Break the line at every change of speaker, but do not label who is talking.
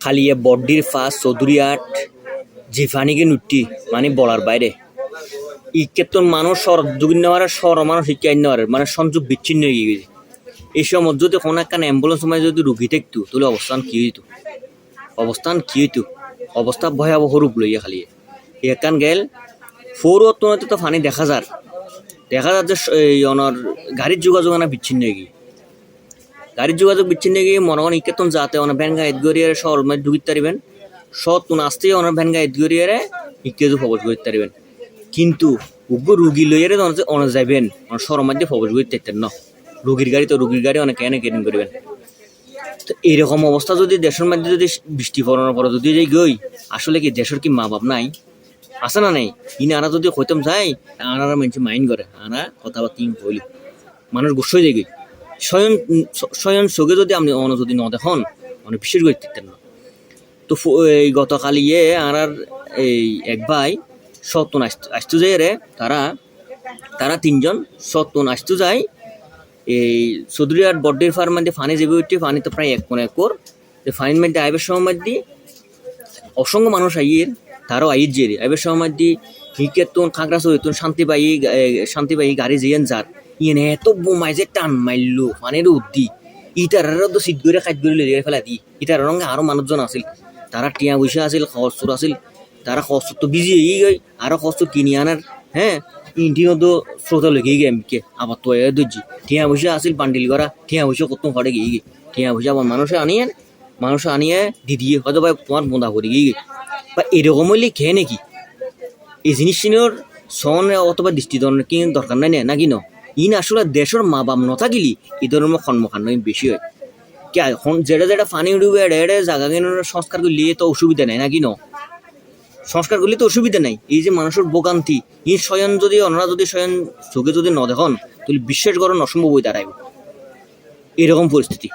খালিয়ে বড্ডির ফাঁস চৌধুরীহাট জিফানিকে নুটি মানে বলার বাইরে ইক্ষেত্রে মানুষ যোগী নেওয়ার মানুষ শিক্ষা নেওয়ার মানে সংযোগ বিচ্ছিন্ন হয়ে গেছে। এই সময় যদি কোনো একটা অ্যাম্বুলেন্স সময় যদি রুগী থাকতো তাহলে অবস্থা ভয়াবহ রূপ লইয়া খালি একান গেল ফৌরত্বতে তো ফানি দেখা যার যে অনর গাড়ির যোগাযোগ না বিচ্ছিন্ন হয়ে গিয়ে মনে করেন ইকেতন যাতে অনেক ভ্যান গাইড গড়িয়ে শহর মধ্যে ঢুকিতে পারিবেন সতুন আসতেই অনেক ভ্যান গাইড গড়িয়ে ইকেজু প্রবেশ করতে পারিবেন কিন্তু রুগী লইয়ারে অনেক যাইবেন শহরের মধ্যে প্রবেশ করতে পারতেন না রুগীর গাড়ি অনেক এনে কেন করবেন। তো এইরকম অবস্থা যদি দেশের মধ্যে যদি বৃষ্টি পড়ানোর পরে যদি যাই গই আসলে কি দেশের কি মা বাপ নাই আছে না নাই আরা যদি হইতাম যাই আনারা মানুষ মাইন্ড করে আনা কথাবার্তা হইল মানুষ গুসই যাই গই স্বয়ং চোখে যদি আপনি অন যদি ন দেখুন মানে বিশেষ করে দিতেন না। তো এই গতকাল আনার এই এক ভাই সত্তন আসতে যাই রে তারা তিনজন সত্তন আসতে যায় এই চৌধুরীহাট বড্ডির ফার্ম মধ্যে ফানি যাবে উঠে পানি তো প্রায় 1 একর ফানির মধ্যে আইবের সময় মধ্যে অসংখ্য মানুষ তারাও যে আইবের সময় মধ্যে হিকেতন খাগড়া চৈতন শান্তিবাহী গাড়ি যেন যার এত বোমাই যে টান মারলো ফানির উদ্দি ইটারেরও তো সিট করে খাদ্য করে লেগে ফেলা দি ইটারের রঙে আরো মানুষজন আছিল তারা টিয়া বসে আছিল খরচুর আছিল তারা খরচুর তো বিজি হয়ে গই আরো খরচুর কিনে আনার হ্যাঁ ইন্ডিও তো শ্রোতা লেগেই গে এমকে আবার তো দর্জি টিয়া বসে আসিল বান্ডিল করা টিয়া বসে কত ঘরে গিয়ে গে টিয়া বসে আবার মানুষ আনিয়ে দিদিয়ে হয়তো ভাই তোমার বোঁদা করে গিয়ে বা এরকম হইলে খেয়ে নাকি এই জিনিসটির সন অথবা দৃষ্টিদণ্ডের কি দরকার নাই নাকি ন আসলে দেশের মা বাপ নথাকিলি এই ধরনের সম্মুখান বেশি হয় কে যেটা ফানি উঠবে এটা জায়গা কেনার সংস্কার করলে তো অসুবিধা নেই নাকি ন সংস্কার করলে তো অসুবিধা নাই এই যে মানুষের ভোগান্তি ওনারা যদি স্বয়ং চোখে যদি ন দেখুন তাহলে বিশ্বাস করেন অসম্ভব হয়ে দাঁড়াইব এরকম পরিস্থিতি।